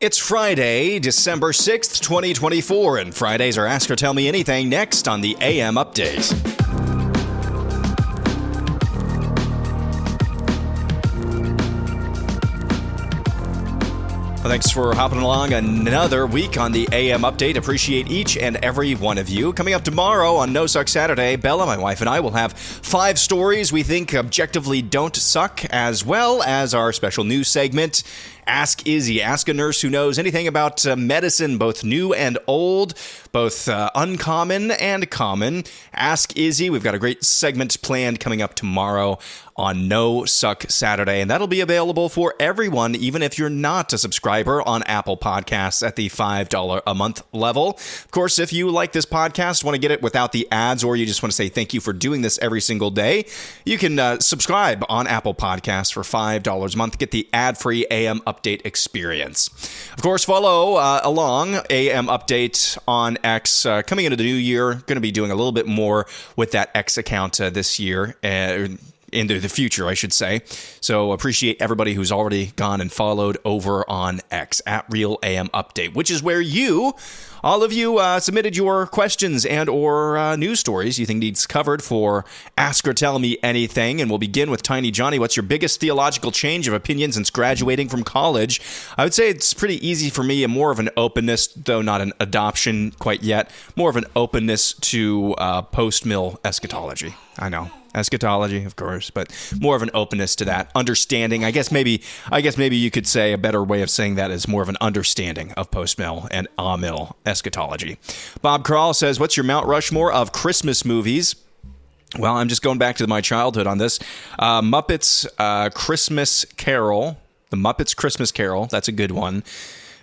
It's Friday, December 6th, 2024, and Fridays are Ask or Tell Me Anything next on the AM Update. Well, thanks for hopping along another week on the AM Update. Appreciate each and every one of you. Coming up tomorrow on No Suck Saturday, Bella, my wife, and I will have 5 stories we think objectively don't suck, as well as our special news segment, Ask Izzy. Ask a nurse who knows anything about medicine, both new and old, both uncommon and common. Ask Izzy. We've got a great segment planned coming up tomorrow on No Suck Saturday, and that'll be available for everyone, even if you're not a subscriber on Apple Podcasts at the $5 a month level. Of course, if you like this podcast, want to get it without the ads, or you just want to say thank you for doing this every single day, you can subscribe on Apple Podcasts for $5 a month. Get the ad-free AM Update experience. Of course, follow along AM Update on X. Coming into the new year, going to be doing a little bit more with that X account this year. Into the future, I should say. So appreciate everybody who's already gone and followed over on X at Real AM Update, which is where all of you submitted your questions and or news stories you think needs covered for Ask or Tell Me Anything. And we'll begin with Tiny Johnny. What's your biggest theological change of opinion since graduating from college? I would say it's pretty easy for me, and more of an openness, though not an adoption quite yet, more of an openness to post-mill eschatology. I know. Eschatology, of course, but more of an openness to that understanding. I guess maybe you could say a better way of saying that is more of an understanding of post-mill and a-mill eschatology. Bob Carl says, what's your Mount Rushmore of Christmas movies? Well, I'm just going back to my childhood on this. Muppets Christmas Carol. The Muppets Christmas Carol. That's a good one.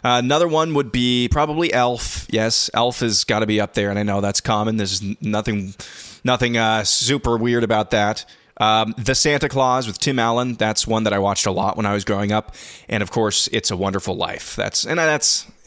Another one would be probably Elf. Yes, Elf has got to be up there, and I know that's common. There's nothing super weird about that. The Santa Claus with Tim Allen. That's one that I watched a lot when I was growing up. And of course, It's a Wonderful Life.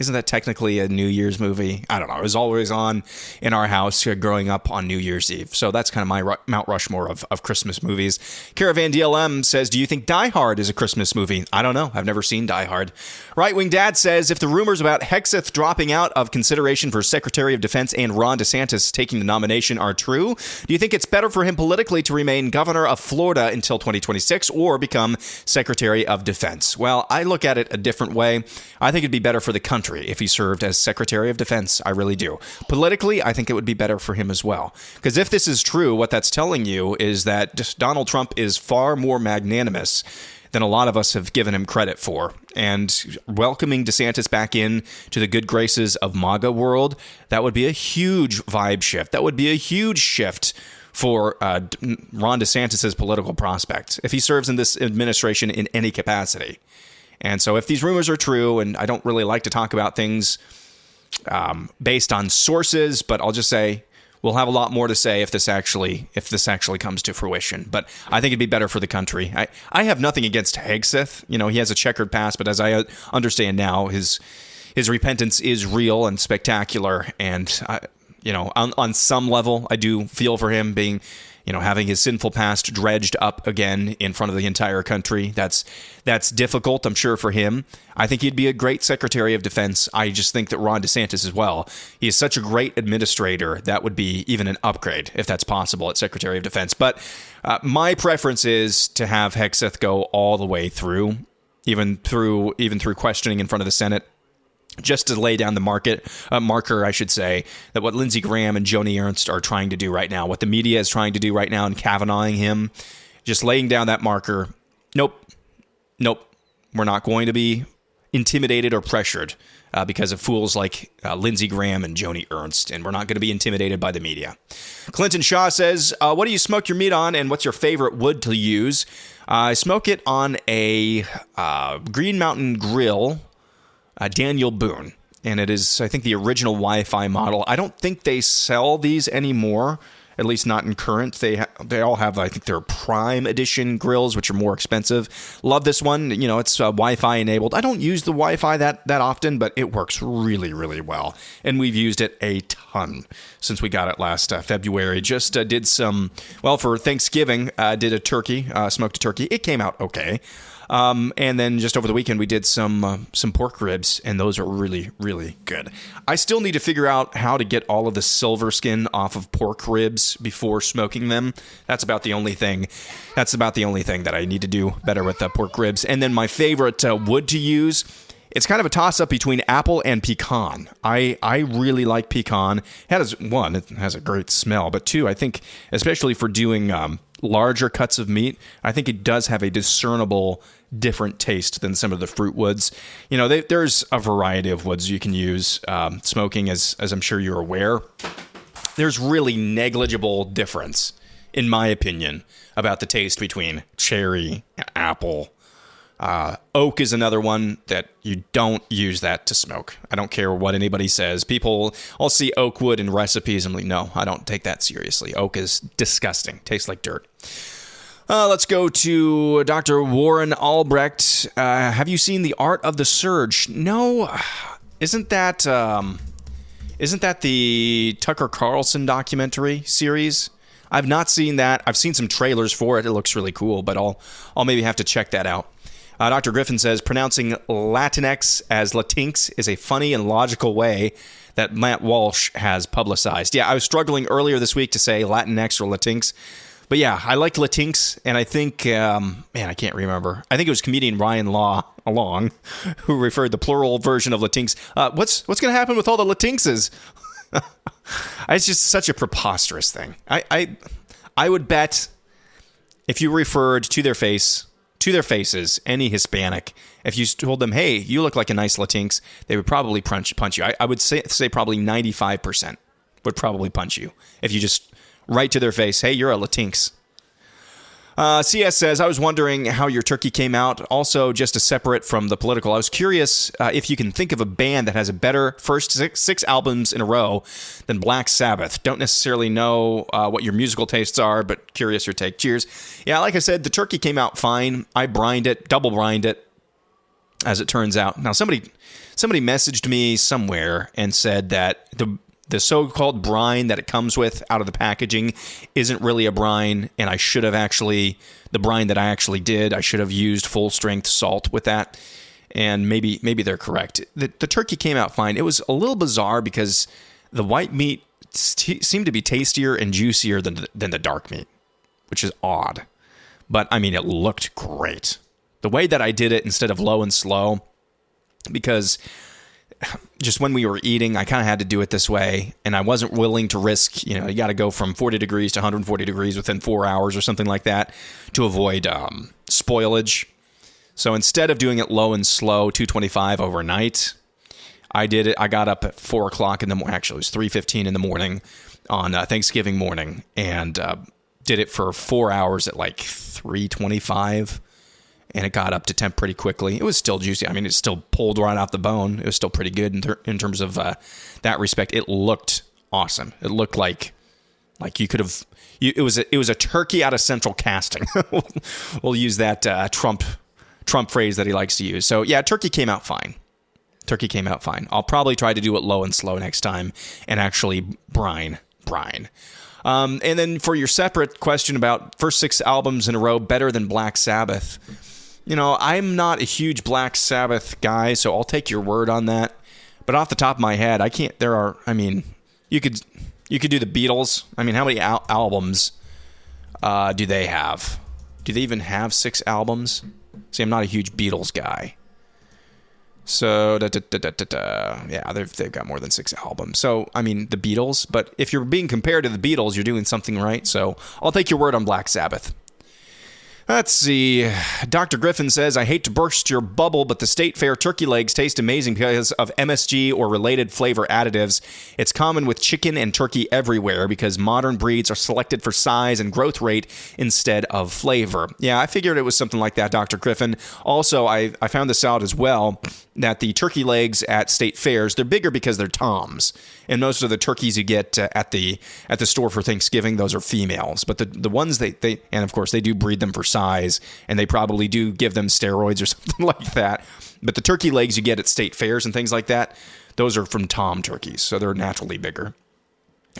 Isn't that technically a New Year's movie? I don't know. It was always on in our house growing up on New Year's Eve. So that's kind of my Mount Rushmore of Christmas movies. Caravan DLM says, do you think Die Hard is a Christmas movie? I don't know. I've never seen Die Hard. Right Wing Dad says, if the rumors about Hegseth dropping out of consideration for Secretary of Defense and Ron DeSantis taking the nomination are true, do you think it's better for him politically to remain governor of Florida until 2026 or become Secretary of Defense? Well, I look at it a different way. I think it'd be better for the country if he served as Secretary of Defense. I really do. Politically, I think it would be better for him as well. Because if this is true, what that's telling you is that Donald Trump is far more magnanimous than a lot of us have given him credit for. And welcoming DeSantis back in to the good graces of MAGA world, that would be a huge vibe shift. That would be a huge shift for Ron DeSantis' political prospects if he serves in this administration in any capacity. And so if these rumors are true, and I don't really like to talk about things based on sources, but I'll just say we'll have a lot more to say if this actually comes to fruition. But I think it'd be better for the country. I have nothing against Hegseth. You know, he has a checkered past, but as I understand now, his repentance is real and spectacular. And on some level, I do feel for him being, having his sinful past dredged up again in front of the entire country. That's difficult, I'm sure, for him. I think he'd be a great Secretary of Defense. I just think that Ron DeSantis as well. He is such a great administrator. That would be even an upgrade, if that's possible, at Secretary of Defense. But my preference is to have Hegseth go all the way through, even through questioning in front of the Senate, just to lay down the marker, I should say, that what Lindsey Graham and Joni Ernst are trying to do right now, what the media is trying to do right now in Kavanaughing him, just laying down that marker. Nope. We're not going to be intimidated or pressured because of fools like Lindsey Graham and Joni Ernst, and we're not going to be intimidated by the media. Clinton Shaw says, what do you smoke your meat on, and what's your favorite wood to use? I smoke it on a Green Mountain Grill, Daniel Boone, and it is, I think, the original Wi-Fi model. I don't think they sell these anymore, at least not in current. They all have, I think, their Prime Edition grills, which are more expensive. Love this one. It's Wi-Fi enabled. I don't use the Wi-Fi that often, but it works really, really well, and we've used it a ton since we got it last February. Just did some, for Thanksgiving, did a turkey, smoked a turkey. It came out okay. And then just over the weekend, we did some pork ribs, and those are really, really good. I still need to figure out how to get all of the silver skin off of pork ribs before smoking them. That's about the only thing. That I need to do better with the pork ribs. And then my favorite wood to use. It's kind of a toss-up between apple and pecan. I really like pecan. It has a great smell, but two, I think, especially for doing larger cuts of meat, I think it does have a discernible different taste than some of the fruit woods. There's a variety of woods you can use smoking, as I'm sure you're aware. There's really negligible difference, in my opinion, about the taste between cherry, apple. Oak is another one that you don't use that to smoke. I don't care what anybody says. I'll see oak wood in recipes. I'm like, no, I don't take that seriously. Oak is disgusting. Tastes like dirt. Let's go to Dr. Warren Albrecht. Have you seen The Art of the Surge? No. Isn't that the Tucker Carlson documentary series? I've not seen that. I've seen some trailers for it. It looks really cool, but I'll maybe have to check that out. Dr. Griffin says, pronouncing Latinx as Latinx is a funny and logical way that Matt Walsh has publicized. Yeah, I was struggling earlier this week to say Latinx or Latinx. But yeah, I like Latinx, and I think, I can't remember. I think it was comedian Ryan Long who referred the plural version of Latinx. What's going to happen with all the Latinxes? It's just such a preposterous thing. I would bet if you referred to their faces, any Hispanic, if you told them, hey, you look like a nice Latinx, they would probably punch you. I would say probably 95% would probably punch you if you just right to their face, hey, you're a Latinx. CS says, I was wondering how your turkey came out. Also, just a separate from the political, I was curious if you can think of a band that has a better first six albums in a row than Black Sabbath. Don't necessarily know what your musical tastes are, but curious your take. Cheers. Yeah, like I said, the turkey came out fine. I double brined it, as it turns out. Now, somebody messaged me somewhere and said that the so-called brine that it comes with out of the packaging isn't really a brine, and the brine that I actually did, I should have used full-strength salt with that, and maybe they're correct. The turkey came out fine. It was a little bizarre because the white meat seemed to be tastier and juicier than the dark meat, which is odd. But, it looked great. The way that I did it instead of low and slow, because just when we were eating, I kind of had to do it this way, and I wasn't willing to risk, you got to go from 40 degrees to 140 degrees within 4 hours or something like that to avoid spoilage. So instead of doing it low and slow, 225 overnight, I did it. I got up at 4 o'clock in the morning. Actually, it was 3:15 in the morning on Thanksgiving morning, and did it for 4 hours at like 325. And it got up to temp pretty quickly. It was still juicy. It still pulled right off the bone. It was still pretty good in terms of that respect. It looked awesome. It looked like you could have. It was a turkey out of central casting. We'll use that Trump phrase that he likes to use. So yeah, turkey came out fine. I'll probably try to do it low and slow next time and actually brine. And then for your separate question about first 6 albums in a row better than Black Sabbath. I'm not a huge Black Sabbath guy, so I'll take your word on that. But off the top of my head, I can't. You could do the Beatles. How many albums do they have? Do they even have 6 albums? See, I'm not a huge Beatles guy. So, yeah, they've got more than 6 albums. So, the Beatles. But if you're being compared to the Beatles, you're doing something right. So, I'll take your word on Black Sabbath. Let's see. Dr. Griffin says, I hate to burst your bubble, but the State Fair turkey legs taste amazing because of MSG or related flavor additives. It's common with chicken and turkey everywhere because modern breeds are selected for size and growth rate instead of flavor. Yeah, I figured it was something like that, Dr. Griffin. Also, I found this out as well, that the turkey legs at state fairs, they're bigger because they're toms. And most of the turkeys you get at the store for Thanksgiving, those are females. But the ones they and of course they do breed them for size, and they probably do give them steroids or something like that. But the turkey legs you get at state fairs and things like that, those are from tom turkeys, so they're naturally bigger.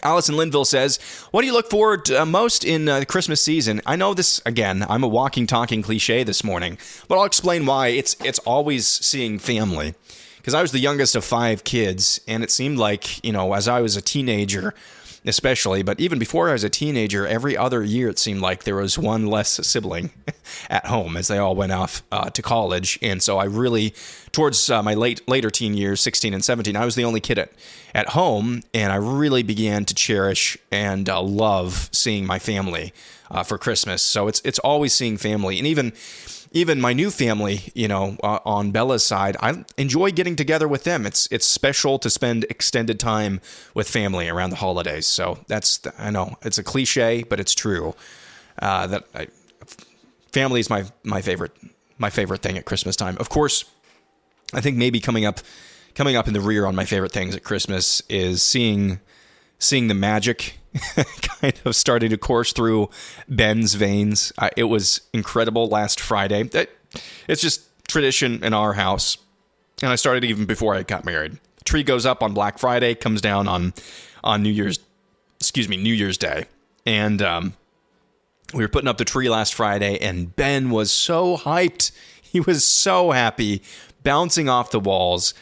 Alice in Linville says, what do you look forward to most in the Christmas season? I know this, again, I'm a walking, talking cliche this morning, but I'll explain why. It's always seeing family. Because I was the youngest of 5 kids, and it seemed like, as I was a teenager, especially, but even before I was a teenager, every other year it seemed like there was one less sibling at home as they all went off to college. And so I really, towards my later teen years, 16 and 17, I was the only kid at home, and I really began to cherish and love seeing my family for Christmas. So it's always seeing family. And even my new family, on Bella's side, I enjoy getting together with them. It's special to spend extended time with family around the holidays. So I know it's a cliche, but it's true. Family is my favorite thing at Christmas time. Of course, I think maybe coming up in the rear on my favorite things at Christmas is seeing the magic kind of starting to course through Ben's veins. It was incredible last Friday. It's just tradition in our house. And I started even before I got married. The tree goes up on Black Friday, comes down on New Year's Day. And we were putting up the tree last Friday, and Ben was so hyped. He was so happy, bouncing off the walls.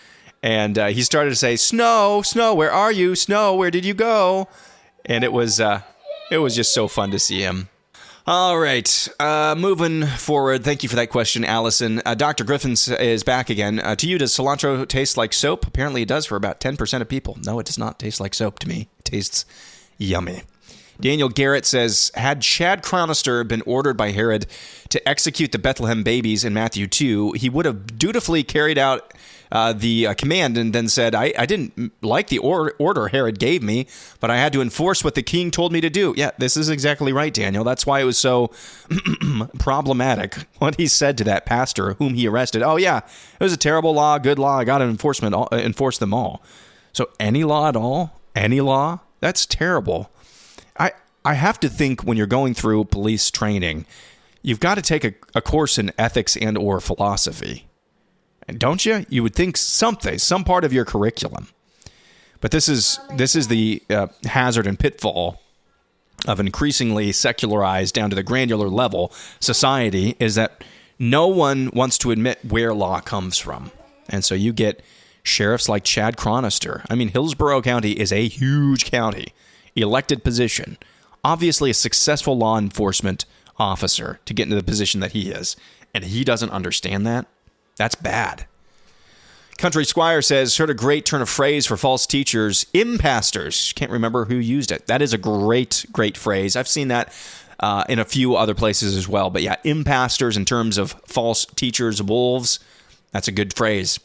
And he started to say, "Snow, Snow, where are you? Snow, where did you go?" And it was just so fun to see him. All right, moving forward. Thank you for that question, Allison. Dr. Griffin is back again. To you, does cilantro taste like soap? Apparently it does for about 10% of people. No, it does not taste like soap to me. It tastes yummy. Daniel Garrett says, had Chad Chronister been ordered by Herod to execute the Bethlehem babies in Matthew 2, he would have dutifully carried out the command and then said, I didn't like the order Herod gave me, but I had to enforce what the king told me to do. Yeah, this is exactly right, Daniel. That's why it was so problematic what he said to that pastor whom he arrested. Oh, yeah, it was a terrible law, good law. I got to enforce them all. So any law at all? Any law? That's terrible. I have to think when you're going through police training, you've got to take a course in ethics and or philosophy. Don't you? You would think some part of your curriculum. But this is the hazard and pitfall of an increasingly secularized down to the granular level society, is that no one wants to admit where law comes from. And so you get sheriffs like Chad Chronister. I mean, Hillsborough County is a huge county, elected position, obviously a successful law enforcement officer to get into the position that he is. And he doesn't understand that. That's bad. Country Squire says, heard a great turn of phrase for false teachers, impastors. Can't remember who used it. That is a great phrase. I've seen that in a few other places as well. But yeah, impastors in terms of false teachers, wolves, that's a good phrase.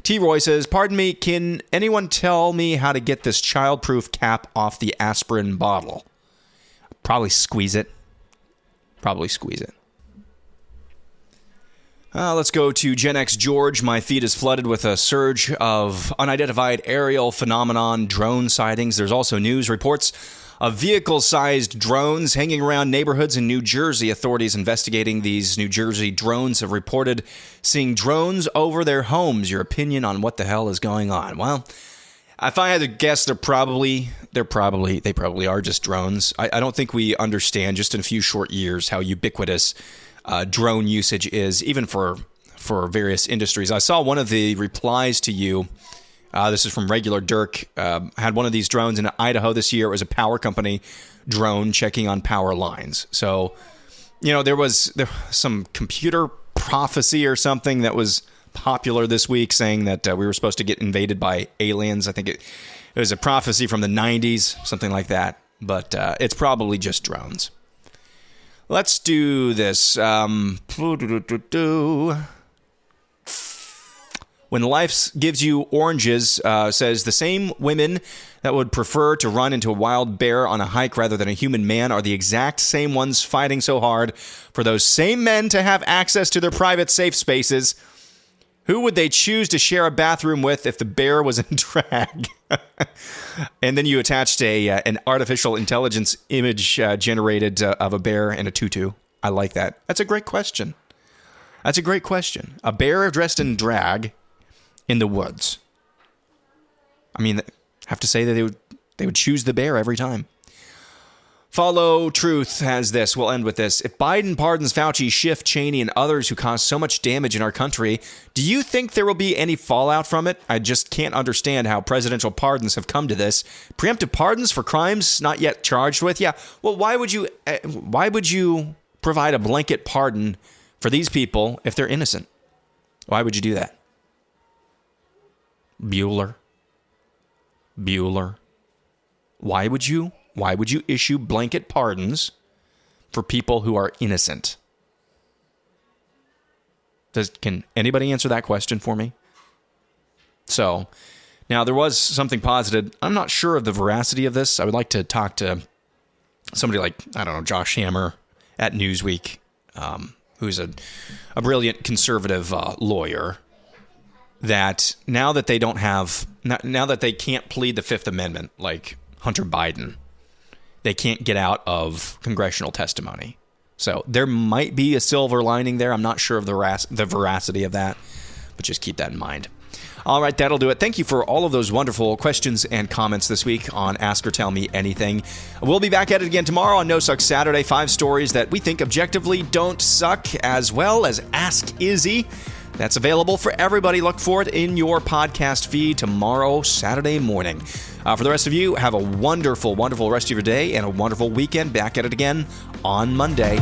T. Roy says, pardon me, can anyone tell me how to get this childproof cap off the aspirin bottle? Probably squeeze it. Let's go to Gen X George. My feed is flooded with a surge of unidentified aerial phenomenon drone sightings. There's also news reports of vehicle-sized drones hanging around neighborhoods in New Jersey. Authorities investigating these New Jersey drones have reported seeing drones over their homes. Your opinion on what the hell is going on? Well, if I had to guess, they probably are just drones. I don't think we understand just in a few short years how ubiquitous drone usage is, even for various industries. I saw one of the replies to you. This is from Regular Dirk. Had one of these drones in Idaho this year. It was a power company drone checking on power lines. So, there was some computer prophecy or something that was popular this week saying that we were supposed to get invaded by aliens. I think it was a prophecy from the 90s, something like that. But it's probably just drones. Let's do this. When life gives you oranges, says the same women that would prefer to run into a wild bear on a hike rather than a human man are the exact same ones fighting so hard for those same men to have access to their private safe spaces. Who would they choose to share a bathroom with if the bear was in drag? And then you attached an artificial intelligence image generated of a bear in a tutu. I like that. That's a great question. A bear dressed in drag in the woods. I mean, I have to say that They would choose the bear every time. Follow Truth has this. We'll end with this. If Biden pardons Fauci, Schiff, Cheney, and others who caused so much damage in our country, do you think there will be any fallout from it? I just can't understand how presidential pardons have come to this. Preemptive pardons for crimes not yet charged with? Yeah. Well, why would you provide a blanket pardon for these people if they're innocent? Why would you do that? Bueller. Why would you issue blanket pardons for people who are innocent? Can anybody answer that question for me? So, now there was something posited. I'm not sure of the veracity of this. I would like to talk to somebody like, I don't know, Josh Hammer at Newsweek, who's a brilliant conservative lawyer, that now that they can't plead the Fifth Amendment like Hunter Biden, they can't get out of congressional testimony. So there might be a silver lining there. I'm not sure of the veracity of that, but just keep that in mind. All right, that'll do it. Thank you for all of those wonderful questions and comments this week on Ask or Tell Me Anything. We'll be back at it again tomorrow on No Suck Saturday. 5 stories that we think objectively don't suck, as well as Ask Izzy. That's available for everybody. Look for it in your podcast feed tomorrow, Saturday morning. For the rest of you, have a wonderful, wonderful rest of your day and a wonderful weekend. Back at it again on Monday.